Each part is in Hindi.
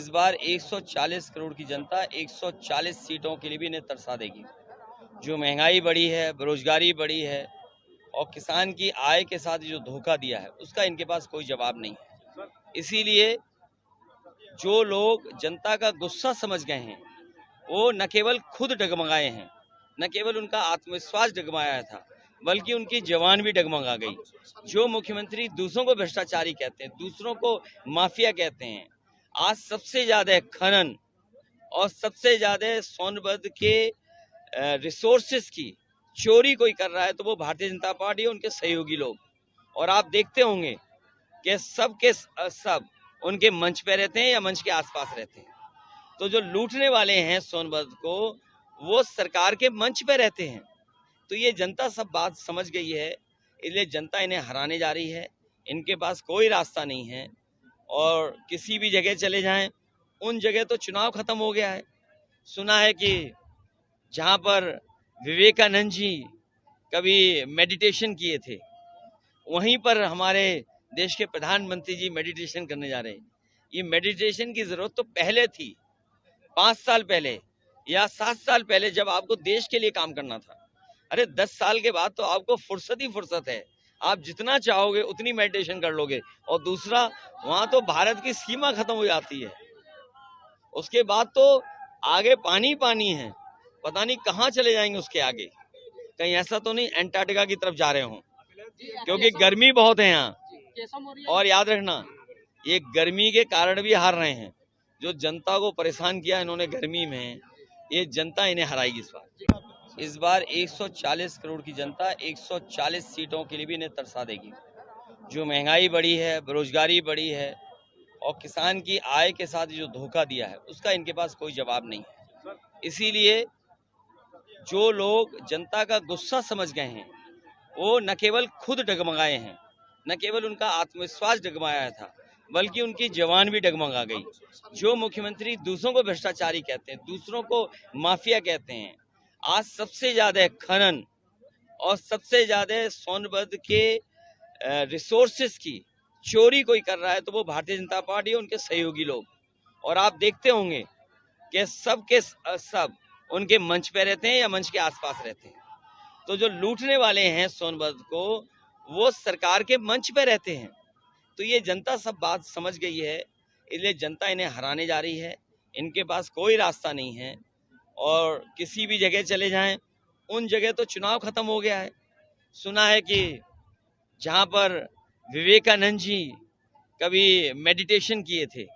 इस बार 140 करोड़ की जनता 140 सीटों के लिए भी इन्हें तरसा देगी। जो महंगाई बढ़ी है, बेरोजगारी बढ़ी है और किसान की आय के साथ जो धोखा दिया है, उसका इनके पास कोई जवाब नहीं है। इसीलिए जो लोग जनता का गुस्सा समझ गए हैं, वो न केवल खुद डगमगाए हैं, न केवल उनका आत्मविश्वास डगमगाया था, बल्कि उनकी जवान भी डगमगा गई। जो मुख्यमंत्री दूसरों को भ्रष्टाचारी कहते हैं, दूसरों को माफिया कहते हैं, आज सबसे ज्यादा खनन और सबसे ज्यादा सोनभद्र के रिसोर्सेस की चोरी कोई कर रहा है तो वो भारतीय जनता पार्टी है, उनके सहयोगी लोग। और आप देखते होंगे कि सब के सब उनके मंच पे रहते हैं या मंच के आसपास रहते हैं। तो जो लूटने वाले हैं सोनभद्र को, वो सरकार के मंच पे रहते हैं। तो ये जनता सब बात समझ गई है, इसलिए जनता इन्हें हराने जा रही है। इनके पास कोई रास्ता नहीं है और किसी भी जगह चले जाएं, उन जगह तो चुनाव खत्म हो गया है। सुना है कि जहां पर विवेकानंद जी कभी मेडिटेशन किए थे, वहीं पर हमारे देश के प्रधानमंत्री जी मेडिटेशन करने जा रहे हैं। ये मेडिटेशन की जरूरत तो पहले थी, 5 साल पहले या 7 साल पहले, जब आपको देश के लिए काम करना था। अरे 10 साल के बाद तो आपको फुर्सत ही फुर्सत है, आप जितना चाहोगे उतनी मेडिटेशन कर लोगे। और दूसरा, वहां तो भारत की सीमा खत्म हो जाती है, उसके बाद तो आगे पानी पानी है, पता नहीं कहाँ चले जाएंगे उसके आगे। कहीं ऐसा तो नहीं अंटार्कटिका की तरफ जा रहे हो, क्योंकि गर्मी बहुत है यहाँ। और याद रखना, ये गर्मी के कारण भी हार रहे हैं। जो जनता को परेशान किया इन्होंने गर्मी में, ये जनता इन्हें हराएगी इस बार। इस बार 140 करोड़ की जनता 140 सीटों के लिए भी इन्हें तरसा देगी। जो महंगाई बढ़ी है, बेरोजगारी बढ़ी है और किसान की आय के साथ जो धोखा दिया है, उसका इनके पास कोई जवाब नहीं है। इसीलिए जो लोग जनता का गुस्सा समझ गए हैं, वो न केवल खुद डगमगाए हैं, न केवल उनका आत्मविश्वास डगमगाया था, बल्कि उनकी जवान भी डगमगा गई। जो मुख्यमंत्री दूसरों को भ्रष्टाचारी कहते हैं, दूसरों को माफिया कहते हैं, आज सबसे ज्यादा खनन और सबसे ज्यादा सोनभद्र के रिसोर्सेस की चोरी कोई कर रहा है तो वो भारतीय जनता पार्टी है, उनके सहयोगी लोग। और आप देखते होंगे कि सब के सब उनके मंच पे रहते हैं या मंच के आसपास रहते हैं। तो जो लूटने वाले हैं सोनभद्र को, वो सरकार के मंच पे रहते हैं। तो ये जनता सब बात समझ गई है, इसलिए जनता इन्हें हराने जा रही है। इनके पास कोई रास्ता नहीं है और किसी भी जगह चले जाएं, उन जगह तो चुनाव खत्म हो गया है। सुना है कि जहां पर विवेकानंद जी कभी मेडिटेशन किए थे,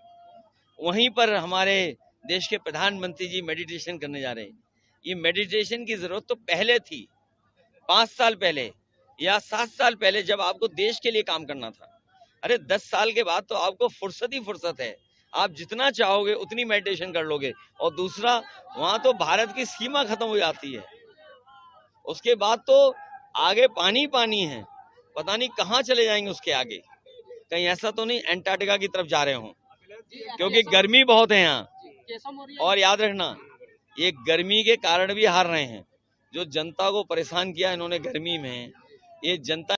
वहीं पर हमारे देश के प्रधानमंत्री जी मेडिटेशन करने जा रहे हैं। ये मेडिटेशन की जरूरत तो पहले थी, 5 साल पहले या 7 साल पहले, जब आपको देश के लिए काम करना था। अरे 10 साल के बाद तो आपको फुर्सत ही फुर्सत है, आप जितना चाहोगे उतनी मेडिटेशन कर लोगे। और दूसरा, वहां तो भारत की सीमा खत्म हो जाती है, उसके बाद तो आगे पानी पानी है, पता नहीं कहाँ चले जाएंगे उसके आगे। कहीं ऐसा तो नहीं अंटार्कटिका की तरफ जा रहे हो, क्योंकि गर्मी बहुत है यहाँ। और याद रखना, ये गर्मी के कारण भी हार रहे हैं। जो जनता को परेशान किया इन्होंने गर्मी में, ये जनता